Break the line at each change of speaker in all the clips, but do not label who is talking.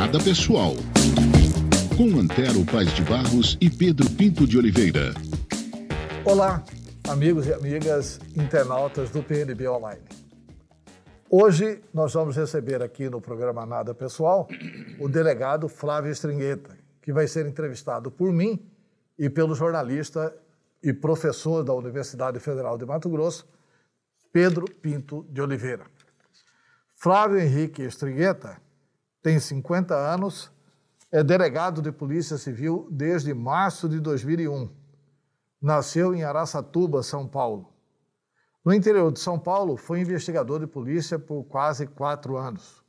Nada Pessoal, com Antero Paes de Barros e Pedro Pinto de Oliveira.
Olá, amigos e amigas internautas do PNB Online. Hoje nós vamos receber aqui no programa Nada Pessoal o delegado Flávio Stringheta, que vai ser entrevistado por mim e pelo jornalista e professor da Universidade Federal de Mato Grosso, Pedro Pinto de Oliveira. Flávio Henrique Stringheta tem 50 anos, é delegado de Polícia Civil desde março de 2001. Nasceu em Araçatuba, São Paulo. No interior de São Paulo, foi investigador de polícia por quase 4 anos.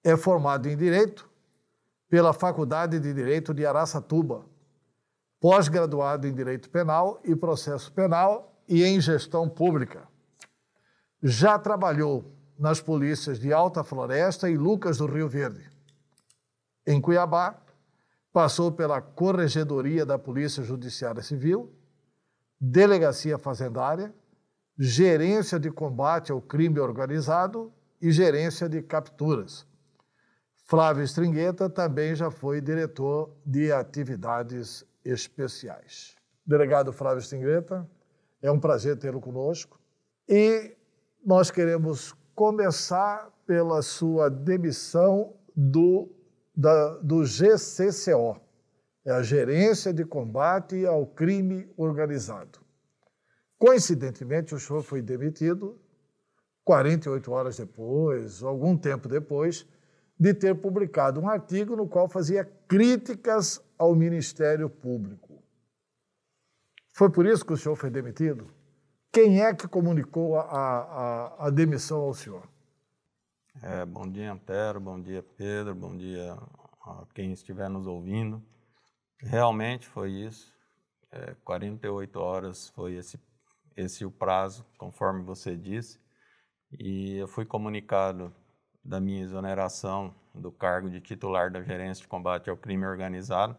É formado em Direito pela Faculdade de Direito de Araçatuba, pós-graduado em Direito Penal e Processo Penal e em Gestão Pública. Já trabalhou nas polícias de Alta Floresta e Lucas do Rio Verde. Em Cuiabá, passou pela Corregedoria da Polícia Judiciária Civil, Delegacia Fazendária, Gerência de Combate ao Crime Organizado e Gerência de Capturas. Flávio Stringheta também já foi diretor de Atividades Especiais. Delegado Flávio Stringheta, é um prazer tê-lo conosco e nós queremos começar pela sua demissão do GCCO, é a Gerência de Combate ao Crime Organizado. Coincidentemente, o senhor foi demitido 48 horas depois, algum tempo depois, de ter publicado um artigo no qual fazia críticas ao Ministério Público. Foi por isso que o senhor foi demitido? Quem é que comunicou a demissão ao senhor?
Bom dia, Antero, bom dia, Pedro, bom dia a quem estiver nos ouvindo. Realmente foi isso, 48 horas foi esse o prazo, conforme você disse, e eu fui comunicado da minha exoneração do cargo de titular da Gerência de Combate ao Crime Organizado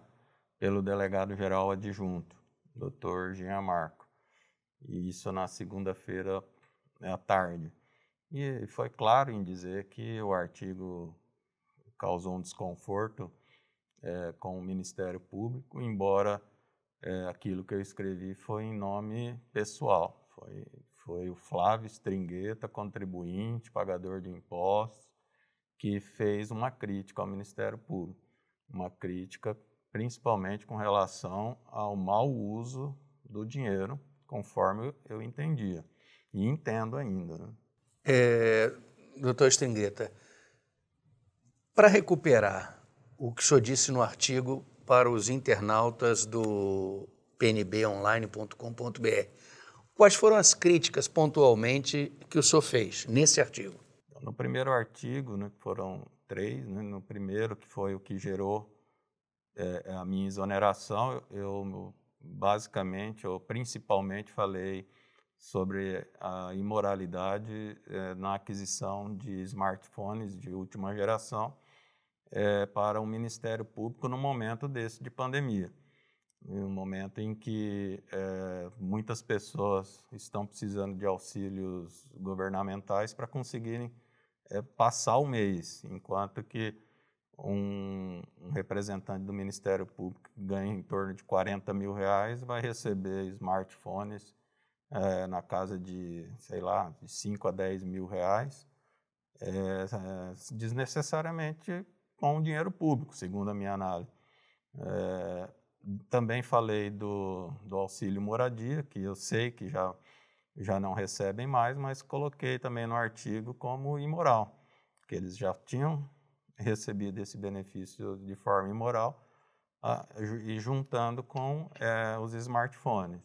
pelo delegado-geral adjunto, Dr. Jean Marco. E isso na segunda-feira à tarde. E foi claro em dizer que o artigo causou um desconforto com o Ministério Público, embora aquilo que eu escrevi foi em nome pessoal. Foi o Flávio Stringheta, contribuinte, pagador de impostos, que fez uma crítica ao Ministério Público. Uma crítica principalmente com relação ao mau uso do dinheiro, conforme eu entendia, e entendo ainda. Né?
Doutor Stringheta, para recuperar o que o senhor disse no artigo para os internautas do pnbonline.com.br, quais foram as críticas pontualmente que o senhor fez nesse artigo?
No primeiro artigo, né, foram 3, né, no primeiro, que foi o que gerou a minha exoneração, eu basicamente, ou principalmente, falei sobre a imoralidade na aquisição de smartphones de última geração para o Ministério Público no momento desse de pandemia. No momento em que muitas pessoas estão precisando de auxílios governamentais para conseguirem passar o mês, enquanto que um representante do Ministério Público que ganha em torno de R$40 mil vai receber smartphones na casa de, sei lá, de R$5 a R$10 mil, desnecessariamente com o dinheiro público, segundo a minha análise. Também falei do auxílio moradia, que eu sei que já não recebem mais, mas coloquei também no artigo como imoral, que eles já tinham recebido esse benefício de forma imoral e juntando com os smartphones.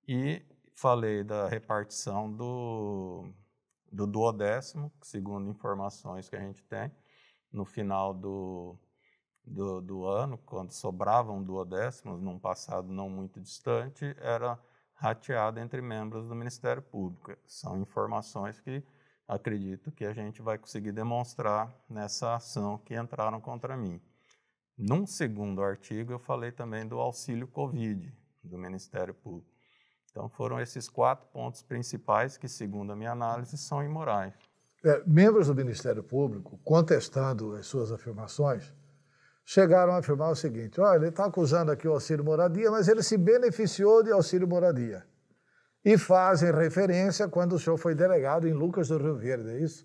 E falei da repartição do 12º, segundo informações que a gente tem, no final do ano, quando sobravam 12º, num passado não muito distante, era rateado entre membros do Ministério Público. São informações que acredito que a gente vai conseguir demonstrar nessa ação que entraram contra mim. Num segundo artigo, eu falei também do auxílio Covid do Ministério Público. Então, foram esses 4 pontos principais que, segundo a minha análise, são imorais.
membros do Ministério Público, contestando as suas afirmações, chegaram a afirmar o seguinte: olha, ele está acusando aqui o auxílio moradia, mas ele se beneficiou de auxílio moradia. E fazem referência quando o senhor foi delegado em Lucas do Rio Verde, é isso?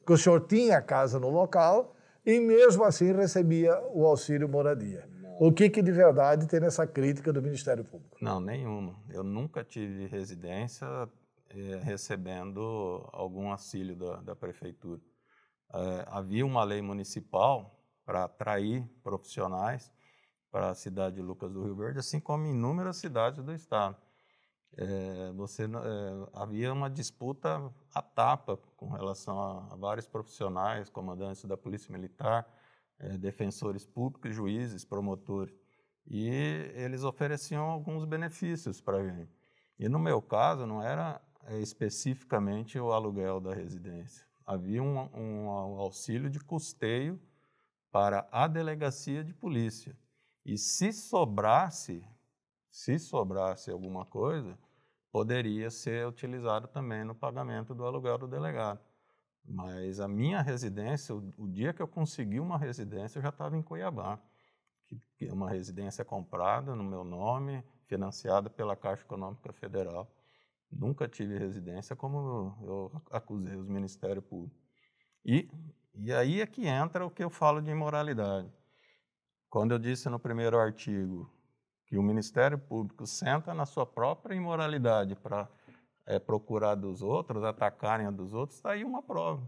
Que o senhor tinha casa no local e mesmo assim recebia o auxílio moradia. O que de verdade tem nessa crítica do Ministério Público?
Não, nenhuma. Eu nunca tive residência recebendo algum auxílio da prefeitura. Havia uma lei municipal para atrair profissionais para a cidade de Lucas do Rio Verde, assim como em inúmeras cidades do estado. Havia uma disputa à tapa com relação a vários profissionais, comandantes da Polícia Militar, defensores públicos, juízes, promotores. E eles ofereciam alguns benefícios para a gente. E no meu caso, não era especificamente o aluguel da residência. Havia um auxílio de custeio para a delegacia de polícia. E se sobrasse alguma coisa, poderia ser utilizado também no pagamento do aluguel do delegado. Mas a minha residência, o dia que eu consegui uma residência, eu já estava em Cuiabá, que é uma residência comprada no meu nome, financiada pela Caixa Econômica Federal. Nunca tive residência, como eu acusei os Ministérios Públicos. E aí é que entra o que eu falo de imoralidade. Quando eu disse no primeiro artigo que o Ministério Público senta na sua própria imoralidade para procurar dos outros, atacarem a dos outros, está aí uma prova.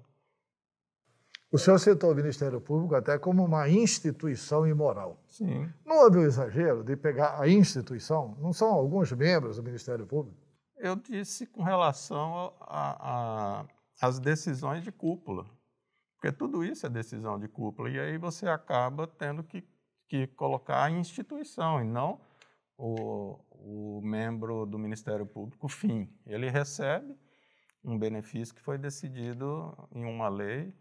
O senhor citou o Ministério Público até como uma instituição imoral.
Sim.
Não houve um exagero de pegar a instituição? Não são alguns membros do Ministério Público?
Eu disse com relação às decisões de cúpula, porque tudo isso é decisão de cúpula, e aí você acaba tendo que colocar a instituição e não o membro do Ministério Público fim. Ele recebe um benefício que foi decidido em uma lei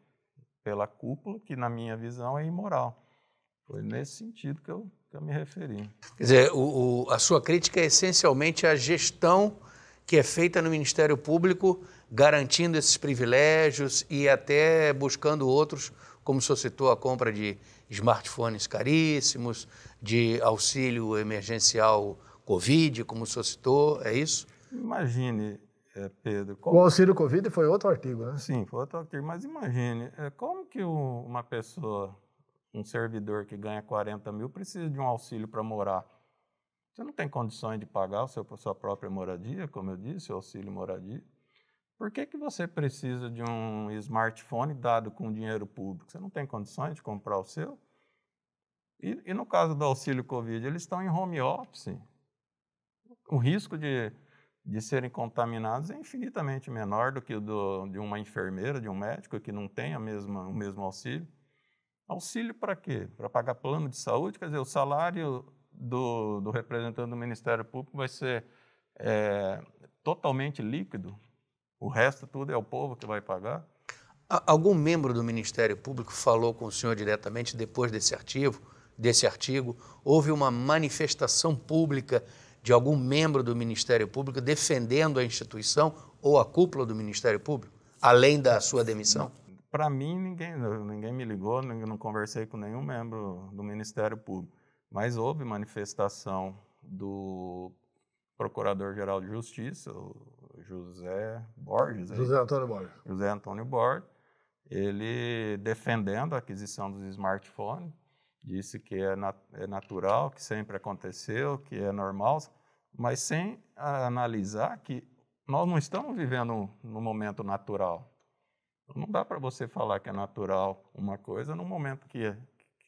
pela cúpula, que na minha visão é imoral. Foi nesse sentido que eu me referi.
Quer dizer, a sua crítica é essencialmente a gestão que é feita no Ministério Público, garantindo esses privilégios e até buscando outros, como o senhor citou, a compra de smartphones caríssimos, de auxílio emergencial Covid, como o senhor citou, é isso?
Imagine, Pedro...
O auxílio Covid foi outro artigo, né?
Sim, foi outro artigo, mas imagine, como que uma pessoa, um servidor que ganha 40 mil, precisa de um auxílio para morar? Você não tem condições de pagar sua própria moradia, como eu disse, o auxílio moradia. Por que você precisa de um smartphone dado com dinheiro público? Você não tem condições de comprar o seu? E no caso do auxílio Covid, eles estão em home office. O risco de serem contaminados é infinitamente menor do que o de uma enfermeira, de um médico que não tem o mesmo auxílio. Auxílio para quê? Para pagar plano de saúde? Quer dizer, o salário do representante do Ministério Público vai ser totalmente líquido? O resto tudo é o povo que vai pagar?
Algum membro do Ministério Público falou com o senhor diretamente depois desse artigo? Houve uma manifestação pública de algum membro do Ministério Público defendendo a instituição ou a cúpula do Ministério Público, além da sua demissão?
Para mim, ninguém me ligou, não conversei com nenhum membro do Ministério Público, mas houve manifestação do Procurador-Geral de Justiça, o José Borges.
José Antônio Borges.
José Antônio Borges, ele defendendo a aquisição dos smartphones, disse que é natural, que sempre aconteceu, que é normal, mas sem analisar que nós não estamos vivendo no momento natural. Não dá para você falar que é natural uma coisa num momento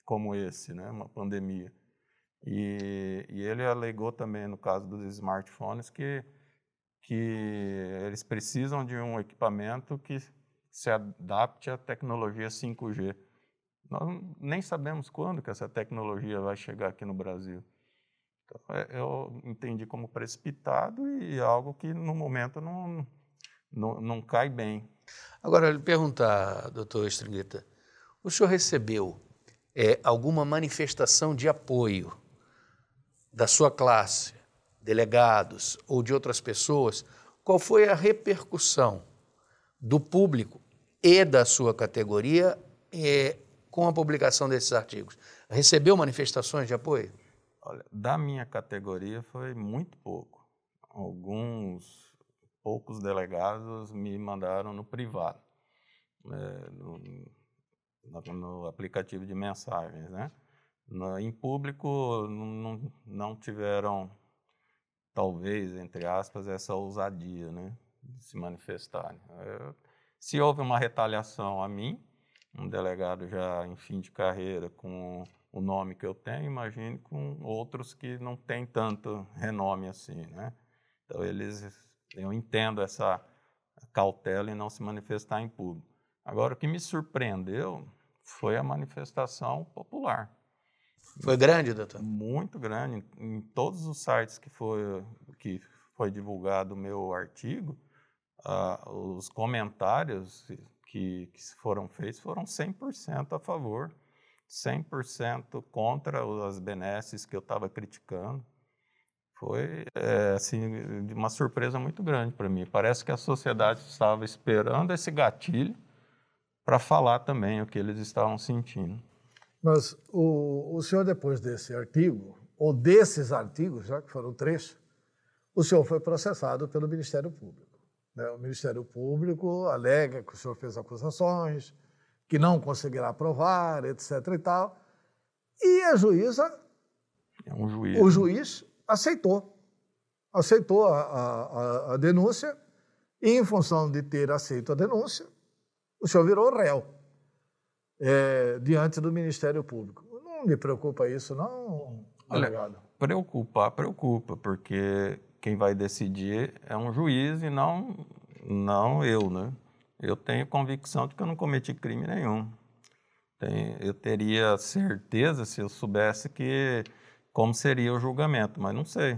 como esse, né, uma pandemia. E ele alegou também, no caso dos smartphones, que eles precisam de um equipamento que se adapte à tecnologia 5G. Nós nem sabemos quando que essa tecnologia vai chegar aqui no Brasil. Então, eu entendi como precipitado e algo que, no momento, não cai bem.
Agora, eu lhe perguntar, doutor Stringueta, o senhor recebeu alguma manifestação de apoio da sua classe, delegados ou de outras pessoas? Qual foi a repercussão do público e da sua categoria com a publicação desses artigos? Recebeu manifestações de apoio?
Olha, da minha categoria foi muito pouco. Alguns poucos delegados me mandaram no privado, no aplicativo de mensagens, né? Em público não tiveram, talvez, entre aspas, essa ousadia, né, de se manifestarem. Se houve uma retaliação a mim, um delegado já em fim de carreira com o nome que eu tenho, imagine com outros que não têm tanto renome assim, né? Então, eu entendo essa cautela em não se manifestar em público. Agora, o que me surpreendeu foi a manifestação popular.
Foi grande, doutor?
Muito grande. Em todos os sites que foi divulgado o meu artigo, os comentários que foram feitos foram 100% a favor, 100% contra as benesses que eu estava criticando. Foi assim, uma surpresa muito grande para mim. Parece que a sociedade estava esperando esse gatilho para falar também o que eles estavam sentindo.
Mas o senhor, depois desse artigo, ou desses artigos, já que foram 3, o senhor foi processado pelo Ministério Público, né? O Ministério Público alega que o senhor fez acusações, que não conseguirá provar, etc. e tal. E a juíza, o juiz, aceitou a denúncia, e em função de ter aceito a denúncia, o senhor virou réu diante do Ministério Público. Não me preocupa isso, não, delegado?
Preocupa, porque quem vai decidir é um juiz e não eu, né? Eu tenho convicção de que eu não cometi crime nenhum. Eu teria certeza se eu soubesse como seria o julgamento, mas não sei.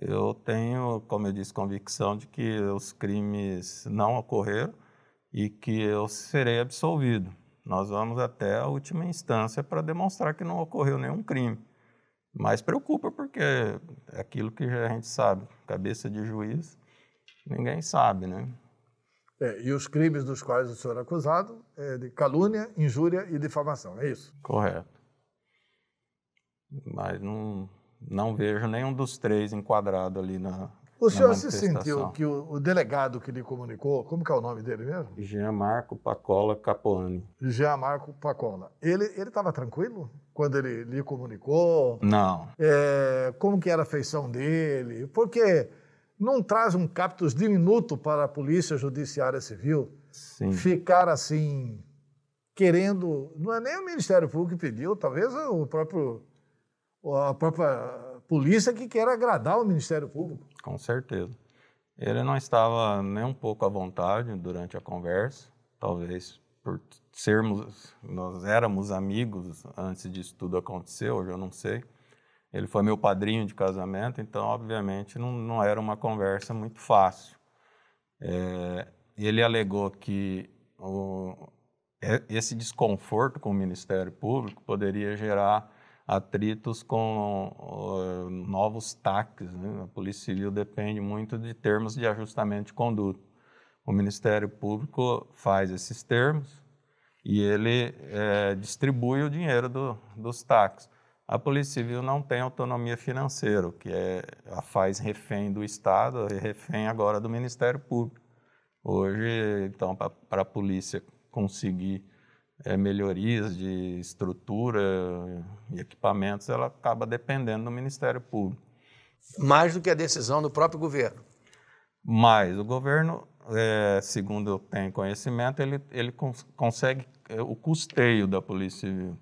Eu tenho, como eu disse, convicção de que os crimes não ocorreram e que eu serei absolvido. Nós vamos até a última instância para demonstrar que não ocorreu nenhum crime. Mas preocupa porque é aquilo que a gente sabe, cabeça de juiz, ninguém sabe, né?
E os crimes dos quais o senhor é acusado é de calúnia, injúria e difamação, é isso?
Correto. Mas não vejo nenhum dos 3 enquadrado ali na
O senhor se sentiu que o delegado que lhe comunicou, como que é o nome dele mesmo?
Jean Marco Pacola Capuani.
Jean Marco Pacola. Ele estava tranquilo quando ele lhe comunicou?
Não.
Como que era a feição dele? Porque não traz um captus diminuto para a Polícia Judiciária Civil.
Sim.
Ficar assim, querendo... Não é nem o Ministério Público que pediu, talvez a própria polícia que quer agradar o Ministério Público.
Com certeza. Ele não estava nem um pouco à vontade durante a conversa, talvez por nós éramos amigos antes disso tudo acontecer, hoje eu não sei. Ele foi meu padrinho de casamento, então, obviamente, não era uma conversa muito fácil. Ele alegou que esse desconforto com o Ministério Público poderia gerar atritos com novos TACs, né? A Polícia Civil depende muito de termos de ajustamento de conduta. O Ministério Público faz esses termos e ele distribui o dinheiro dos TACs. A Polícia Civil não tem autonomia financeira, o que a faz refém do Estado e refém agora do Ministério Público. Hoje, então, para a polícia conseguir melhorias de estrutura e equipamentos, ela acaba dependendo do Ministério Público.
Mais do que a decisão do próprio governo.
Mas o governo, segundo eu tenho conhecimento, ele consegue o custeio da Polícia Civil,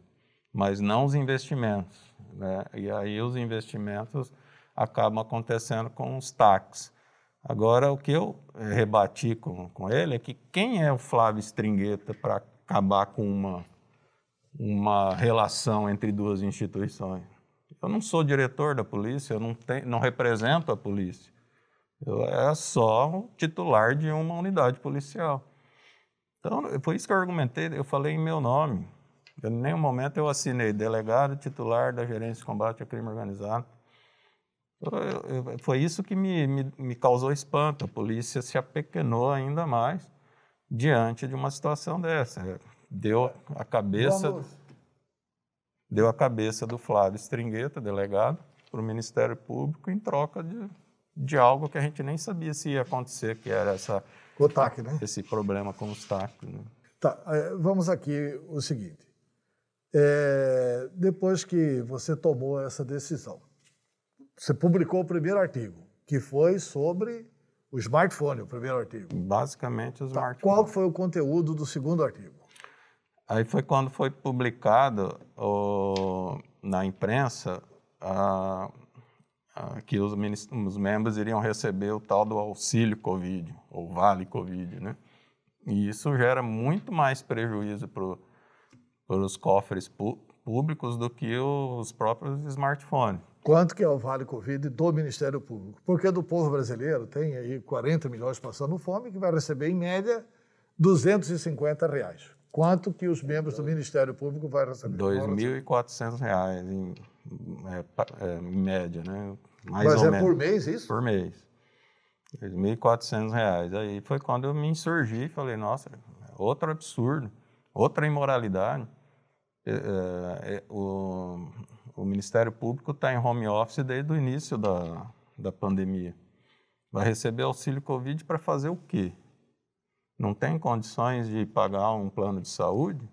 mas não os investimentos, né? E aí os investimentos acabam acontecendo com os TACs. Agora, o que eu rebati com ele é que quem é o Flávio Stringheta para acabar com uma relação entre 2 instituições? Eu não sou diretor da polícia, eu não represento a polícia. Eu só um titular de uma unidade policial. Então, foi isso que eu argumentei, eu falei em meu nome. Em nenhum momento eu assinei delegado titular da Gerência de Combate ao Crime Organizado. Foi isso que me causou espanto. A polícia se apequenou ainda mais diante de uma situação dessa. Deu a cabeça do Flávio Stringheta, delegado, para o Ministério Público em troca de algo que a gente nem sabia se ia acontecer, que era
O TAC, né?
esse problema com os TAC. Né?
Tá, vamos aqui o seguinte. Depois que você tomou essa decisão, você publicou o primeiro artigo, que foi sobre o smartphone, o primeiro artigo.
Basicamente, o smartphone.
Qual foi o conteúdo do segundo artigo?
Aí foi quando foi publicado na imprensa que os membros iriam receber o tal do auxílio Covid, ou Vale Covid, né? E isso gera muito mais prejuízo para os cofres públicos do que os próprios smartphones.
Quanto que é o Vale Covid do Ministério Público? Porque do povo brasileiro tem aí 40 milhões passando fome, que vai receber, em média, R$250. Quanto que os membros do Ministério Público vão receber?
R$2.400 em média, né? Mais
Mas
ou
é
menos.
por mês isso?
Por mês. R$2.400. Aí foi quando eu me insurgi e falei, nossa, outro absurdo, outra imoralidade. O Ministério Público está em home office desde o início da pandemia. Vai receber auxílio Covid para fazer o quê? Não tem condições de pagar um plano de saúde?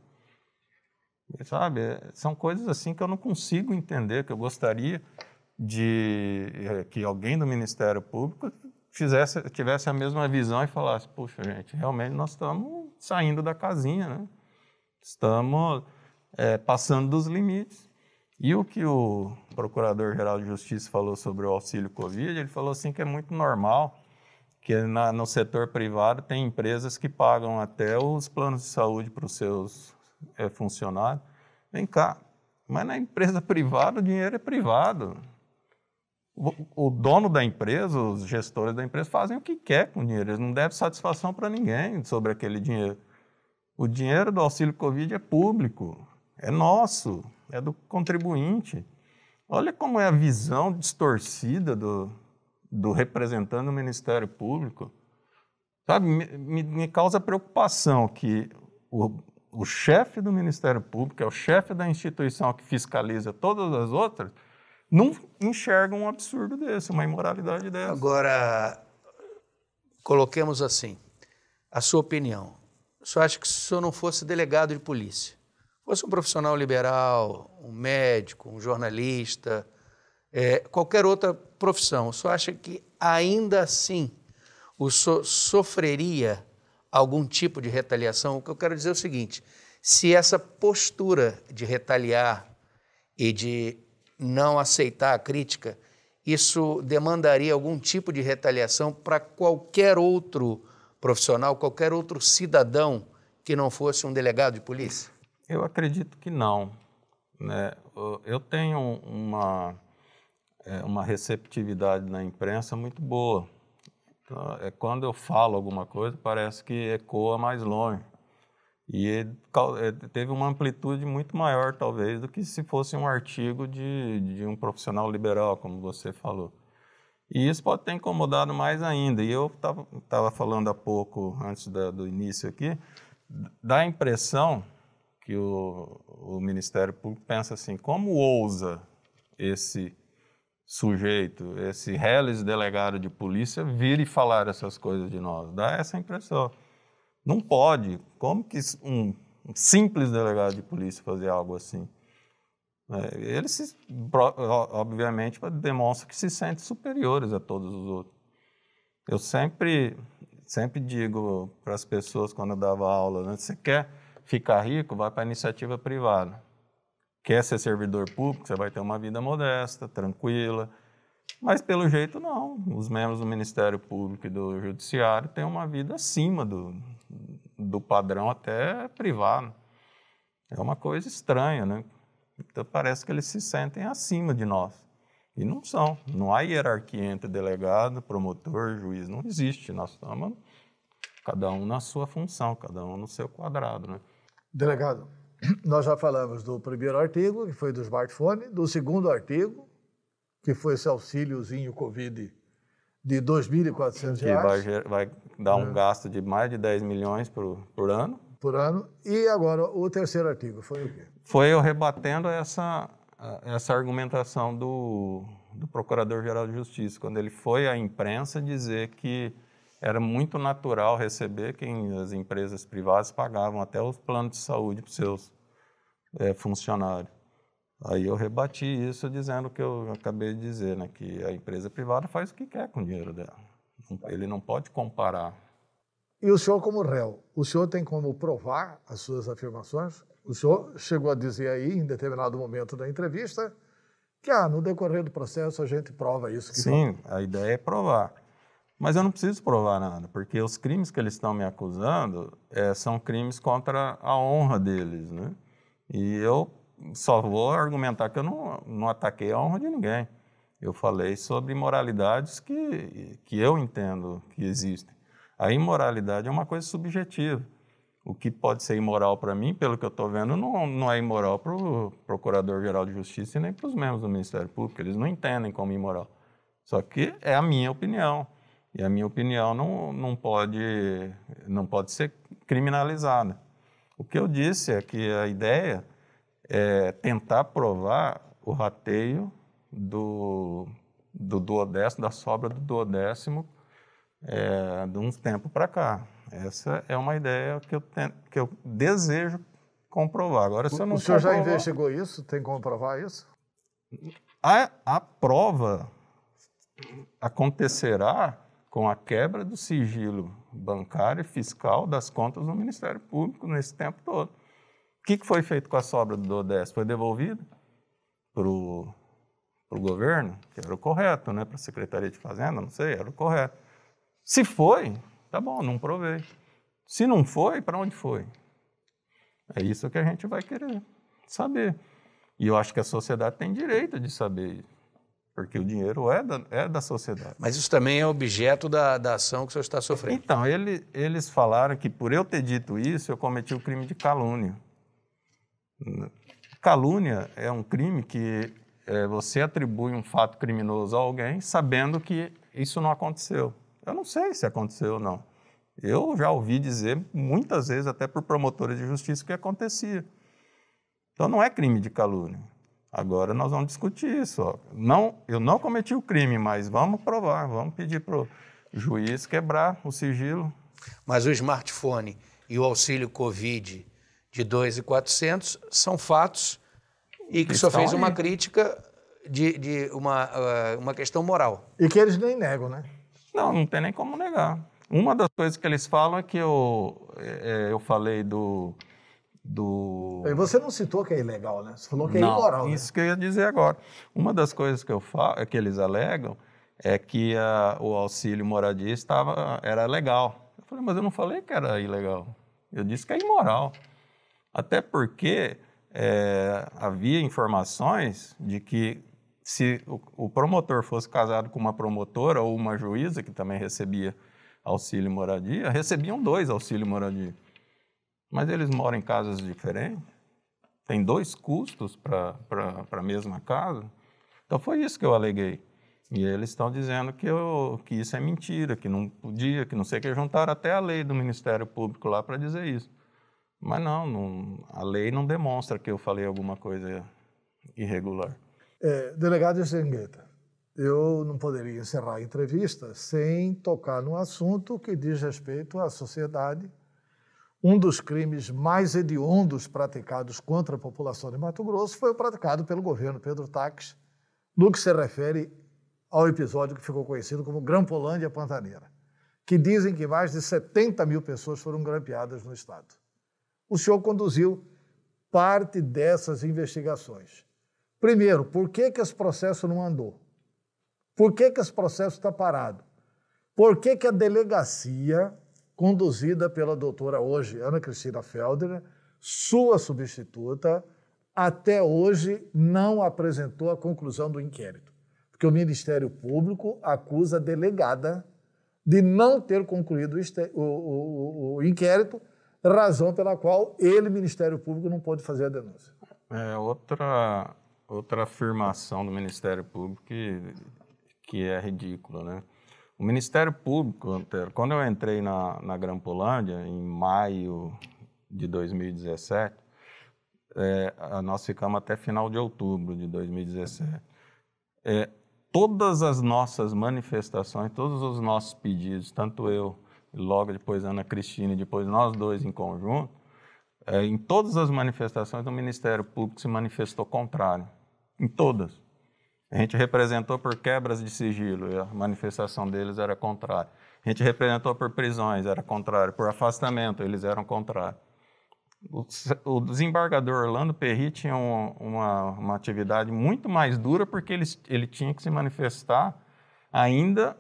Sabe, são coisas assim que eu não consigo entender, que eu gostaria que alguém do Ministério Público tivesse a mesma visão e falasse, puxa, gente, realmente nós estamos saindo da casinha, né? Estamos passando dos limites. E o que o Procurador-Geral de Justiça falou sobre o auxílio Covid, ele falou assim que é muito normal que no setor privado tem empresas que pagam até os planos de saúde para os seus funcionários. Vem cá, mas na empresa privada o dinheiro é privado. O dono da empresa, os gestores da empresa fazem o que quer com o dinheiro, eles não devem satisfação para ninguém sobre aquele dinheiro. O dinheiro do auxílio Covid é público, é nosso, é do contribuinte. Olha como é a visão distorcida do representante do Ministério Público. Sabe, me causa preocupação que o chefe do Ministério Público, é o chefe da instituição que fiscaliza todas as outras, não enxerga um absurdo desse, uma imoralidade dessa.
Agora, coloquemos assim, a sua opinião. O senhor acha que se o senhor não fosse delegado de polícia, fosse um profissional liberal, um médico, um jornalista, qualquer outra profissão, o senhor acha que ainda assim o senhor sofreria algum tipo de retaliação? O que eu quero dizer é o seguinte, se essa postura de retaliar e de não aceitar a crítica, isso demandaria algum tipo de retaliação para qualquer outro profissional, qualquer outro cidadão que não fosse um delegado de polícia?
Eu acredito que não, né? Eu tenho uma receptividade na imprensa muito boa. Então, quando eu falo alguma coisa, parece que ecoa mais longe. E teve uma amplitude muito maior, talvez, do que se fosse um artigo de um profissional liberal, como você falou. E isso pode ter incomodado mais ainda. E eu estava falando há pouco, antes do início aqui, dá a impressão que o Ministério Público pensa assim, como ousa esse sujeito, esse reles delegado de polícia, vir e falar essas coisas de nós? Dá essa impressão. Não pode. Como que um simples delegado de polícia fazer algo assim? Eles, obviamente, demonstram que se sentem superiores a todos os outros. Eu sempre digo para as pessoas, quando eu dava aula, né, você quer ficar rico, vai para a iniciativa privada. Quer ser servidor público, você vai ter uma vida modesta, tranquila. Mas, pelo jeito, não. Os membros do Ministério Público e do Judiciário têm uma vida acima do padrão até privado. É uma coisa estranha, né? Então, parece que eles se sentem acima de nós. E não são. Não há hierarquia entre delegado, promotor, juiz. Não existe. Nós estamos cada um na sua função, cada um no seu quadrado, né?
Delegado, nós já falamos do primeiro artigo, que foi do smartphone, do segundo artigo, que foi esse auxíliozinho Covid de R$ 2.400.
Que vai dar um gasto de mais de 10 milhões por ano.
Por ano. E agora, o terceiro artigo foi o quê?
Foi eu rebatendo essa argumentação do Procurador-Geral de Justiça, quando ele foi à imprensa dizer que era muito natural receber quem as empresas privadas pagavam até os planos de saúde para os seus funcionários. Aí eu rebati isso dizendo o que eu acabei de dizer, né, que a empresa privada faz o que quer com o dinheiro dela. Ele não pode comparar.
E o senhor, como réu, o senhor tem como provar as suas afirmações? O senhor chegou a dizer aí, em determinado momento da entrevista, que no decorrer do processo a gente prova isso.
Sim, a ideia é provar. Mas eu não preciso provar nada, porque os crimes que eles estão me acusando são crimes contra a honra deles, né? E eu só vou argumentar que eu não ataquei a honra de ninguém. Eu falei sobre imoralidades que eu entendo que existem. A imoralidade é uma coisa subjetiva. O que pode ser imoral para mim, pelo que eu estou vendo, não é imoral para o Procurador-Geral de Justiça e nem para os membros do Ministério Público. Eles não entendem como imoral. Só que é a minha opinião. E a minha opinião não pode ser criminalizada. O que eu disse é que a ideia é tentar provar o rateio do duodécimo, da sobra do duodécimo de uns tempos para cá. Essa é uma ideia que eu desejo comprovar. Agora, se eu não
o senhor já investigou isso? Tem como provar isso?
A prova acontecerá com a quebra do sigilo bancário e fiscal das contas do Ministério Público nesse tempo todo. O que foi feito com a sobra do duodécimo? Foi devolvido para o governo, que era o correto, né? Para a Secretaria de Fazenda, não sei, era o correto. Se foi, tá bom, não provei. Se não foi, para onde foi? É isso que a gente vai querer saber. E eu acho que a sociedade tem direito de saber isso, porque o dinheiro é da sociedade.
Mas isso também é objeto da ação que o senhor está sofrendo.
Então, eles falaram que por eu ter dito isso, eu cometi o crime de calúnia. Calúnia é um crime que você atribui um fato criminoso a alguém sabendo que isso não aconteceu. Eu não sei se aconteceu ou não. Eu já ouvi dizer muitas vezes, até por promotores de justiça, que acontecia. Então não é crime de calúnia. Agora nós vamos discutir isso. Ó. Eu não cometi o crime, mas vamos provar, vamos pedir para o juiz quebrar o sigilo.
Mas o smartphone e o auxílio Covid de 2.400 são fatos e que só fez uma crítica de uma questão moral.
E que eles nem negam, né?
Não tem nem como negar. Uma das coisas que eles falam é que eu falei do...
E você não citou que é ilegal, né? Você falou que é imoral.
Isso que eu ia dizer agora. Uma das coisas que eles alegam é que o auxílio moradia era legal. Eu falei, mas eu não falei que era ilegal. Eu disse que é imoral. Até porque havia informações de que se o promotor fosse casado com uma promotora ou uma juíza, que também recebia auxílio moradia, recebiam 2 auxílio moradia. Mas eles moram em casas diferentes, tem 2 custos para a mesma casa. Então foi isso que eu aleguei. E eles estão dizendo que isso é mentira, que não podia, que não sei o que, juntaram até a lei do Ministério Público lá para dizer isso. Mas a lei não demonstra que eu falei alguma coisa irregular.
Delegado Jangueta, eu não poderia encerrar a entrevista sem tocar num assunto que diz respeito à sociedade. Um dos crimes mais hediondos praticados contra a população de Mato Grosso foi o praticado pelo governo Pedro Taques, no que se refere ao episódio que ficou conhecido como Grampolândia Pantaneira, que dizem que mais de 70 mil pessoas foram grampeadas no estado. O senhor conduziu parte dessas investigações. Primeiro, por que esse processo não andou? Por que esse processo está parado? Por que a delegacia, conduzida pela doutora hoje, Ana Cristina Felder, sua substituta, até hoje não apresentou a conclusão do inquérito? Porque o Ministério Público acusa a delegada de não ter concluído o inquérito, razão pela qual ele, Ministério Público, não pôde fazer a denúncia.
Outra afirmação do Ministério Público que é ridícula, né? O Ministério Público, quando eu entrei na Grampolândia, em maio de 2017, nós ficamos até final de outubro de 2017. Todas as nossas manifestações, todos os nossos pedidos, tanto eu, e logo depois a Ana Cristina, e depois nós dois em conjunto, em todas as manifestações o Ministério Público se manifestou contrário, em todas. A gente representou por quebras de sigilo, e a manifestação deles era contrária. A gente representou por prisões, era contrário. Por afastamento, eles eram contrários. O desembargador Orlando Perry tinha uma atividade muito mais dura porque ele tinha que se manifestar ainda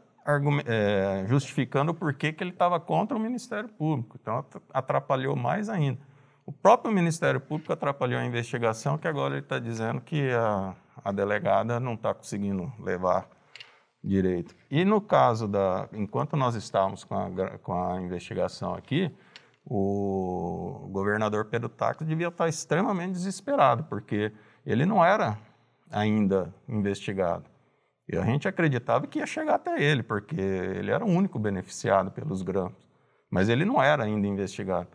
justificando o porquê que ele estava contra o Ministério Público. Então, atrapalhou mais ainda. O próprio Ministério Público atrapalhou a investigação, que agora ele está dizendo que a delegada não está conseguindo levar direito. E no caso enquanto nós estávamos com a investigação aqui, o governador Pedro Táxi devia estar extremamente desesperado, porque ele não era ainda investigado. E a gente acreditava que ia chegar até ele, porque ele era o único beneficiado pelos grampos. Mas ele não era ainda investigado.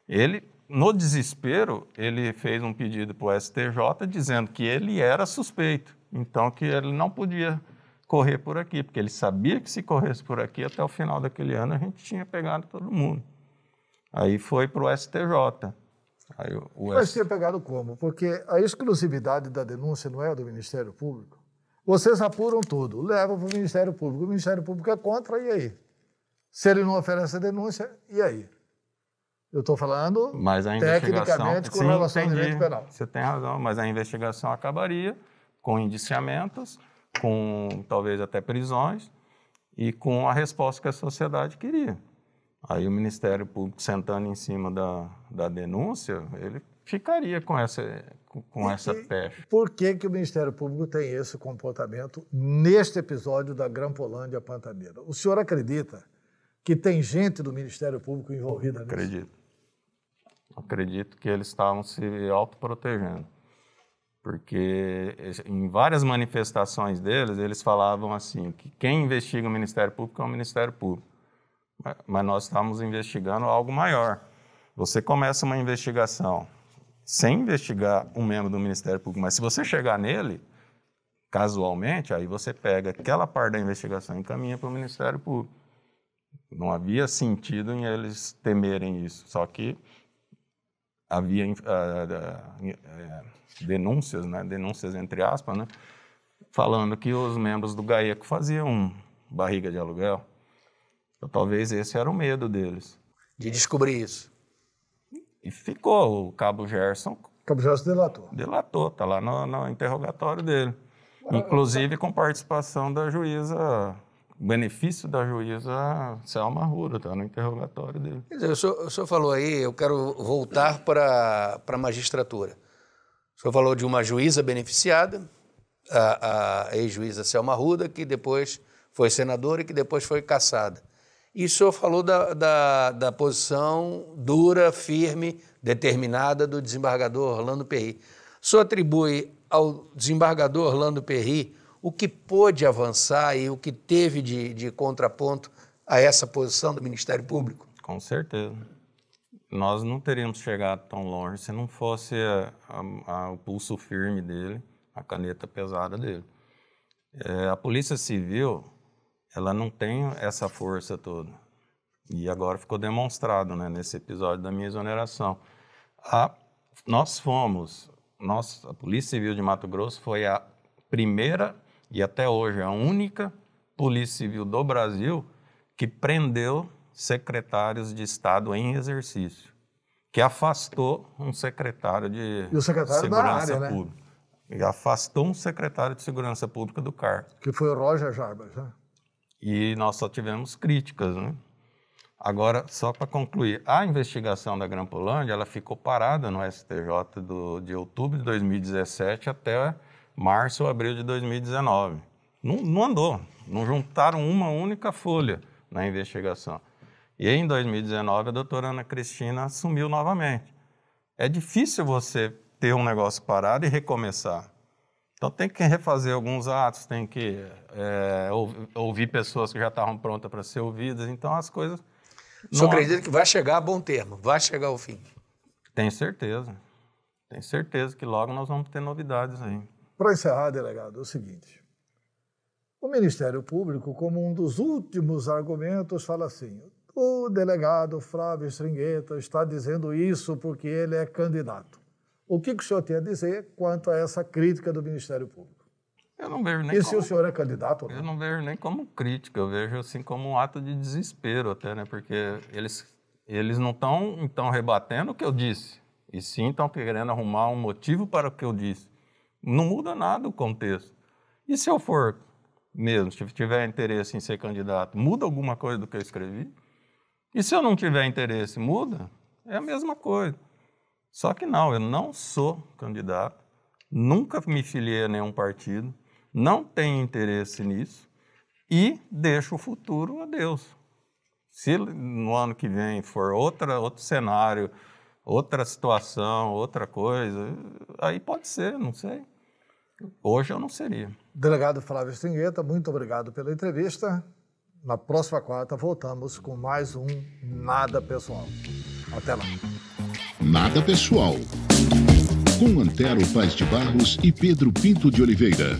Ele, no desespero, ele fez um pedido para o STJ dizendo que ele era suspeito, então que ele não podia correr por aqui, porque ele sabia que se corresse por aqui, até o final daquele ano a gente tinha pegado todo mundo. Aí foi para o STJ.
Mas tinha pegado como? Porque a exclusividade da denúncia não é do Ministério Público. Vocês apuram tudo, levam para o Ministério Público. O Ministério Público é contra, e aí? Se ele não oferece a denúncia, e aí? Eu estou falando
mas a
tecnicamente com relação ao direito penal.
Você tem razão, mas a investigação acabaria com indiciamentos, com talvez até prisões e com a resposta que a sociedade queria. Aí o Ministério Público, sentando em cima da denúncia, ele ficaria com essa pecha.
Por que o Ministério Público tem esse comportamento neste episódio da Grampolândia Pantaneira? O senhor acredita que tem gente do Ministério Público envolvida nisso?
Acredito. Acredito que eles estavam se autoprotegendo. Porque em várias manifestações deles, eles falavam assim, que quem investiga o Ministério Público é o Ministério Público. Mas nós estamos investigando algo maior. Você começa uma investigação sem investigar um membro do Ministério Público, mas se você chegar nele, casualmente, aí você pega aquela parte da investigação e encaminha para o Ministério Público. Não havia sentido em eles temerem isso, só que havia denúncias, né, denúncias entre aspas, né, falando que os membros do GAECO faziam barriga de aluguel. Então, talvez esse era o medo deles.
De descobrir isso.
E ficou, o Cabo Gerson...
Cabo Gerson delatou.
Delatou, está lá no interrogatório dele. Inclusive com participação da juíza, benefício da juíza Selma Arruda, está no interrogatório dele.
Quer dizer, o senhor falou aí, eu quero voltar para a magistratura. O senhor falou de uma juíza beneficiada, a ex-juíza Selma Arruda, que depois foi senadora e que depois foi cassada. E o senhor falou da posição dura, firme, determinada do desembargador Orlando Perry. O senhor atribui ao desembargador Orlando Perry o que pôde avançar e o que teve de contraponto a essa posição do Ministério Público?
Com certeza. Nós não teríamos chegado tão longe se não fosse o pulso firme dele, a caneta pesada dele. A Polícia Civil... ela não tem essa força toda. E agora ficou demonstrado, né, nesse episódio da minha exoneração. A Polícia Civil de Mato Grosso foi a primeira e até hoje a única Polícia Civil do Brasil que prendeu secretários de Estado em exercício, que afastou um secretário de Segurança Pública. Né? E afastou um secretário de Segurança Pública do cargo.
Que foi o Roger Jarbas, né?
E nós só tivemos críticas, né? Agora, só para concluir, a investigação da Grampolândia, ela ficou parada no STJ de outubro de 2017 até março ou abril de 2019. Não andou, não juntaram uma única folha na investigação. E em 2019, a doutora Ana Cristina assumiu novamente. É difícil você ter um negócio parado e recomeçar. Então tem que refazer alguns atos, tem que ouvir pessoas que já estavam prontas para ser ouvidas. Então as coisas...
O senhor acredita que vai chegar a bom termo, vai chegar ao fim?
Tenho certeza. Tenho certeza que logo nós vamos ter novidades aí.
Para encerrar, delegado, é o seguinte. O Ministério Público, como um dos últimos argumentos, fala assim: o delegado Flávio Stringheta está dizendo isso porque ele é candidato. O que o senhor tem a dizer quanto a essa crítica do Ministério Público?
Eu não vejo nem
e se o senhor é candidato ou não?
Eu não vejo nem como crítica, eu vejo assim como um ato de desespero até, né? Porque eles não estão então rebatendo o que eu disse, e sim estão querendo arrumar um motivo para o que eu disse. Não muda nada o contexto. E se eu for mesmo, se tiver interesse em ser candidato, muda alguma coisa do que eu escrevi? E se eu não tiver interesse, muda? É a mesma coisa. Só que não, eu não sou candidato, nunca me filiei a nenhum partido, não tenho interesse nisso e deixo o futuro a Deus. Se no ano que vem for outro cenário, outra situação, outra coisa, aí pode ser, não sei. Hoje eu não seria.
Delegado Flávio Stringheta, muito obrigado pela entrevista. Na próxima quarta voltamos com mais um Nada Pessoal. Até lá.
Nada Pessoal, com Antero Paz de Barros e Pedro Pinto de Oliveira.